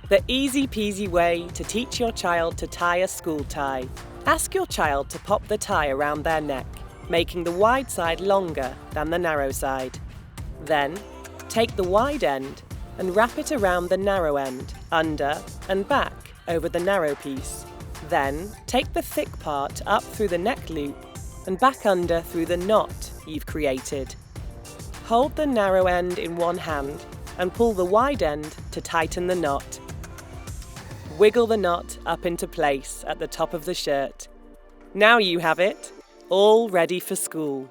The easy peasy way to teach your child to tie a school tie. Ask your child to pop the tie around their neck, making the wide side longer than the narrow side. Then, take the wide end and wrap it around the narrow end, under and back over the narrow piece. Then, take the thick part up through the neck loop and back under through the knot you've created. Hold the narrow end in one hand and pull the wide end to tighten the knot. Wiggle the knot up into place at the top of the shirt. Now you have it, all ready for school.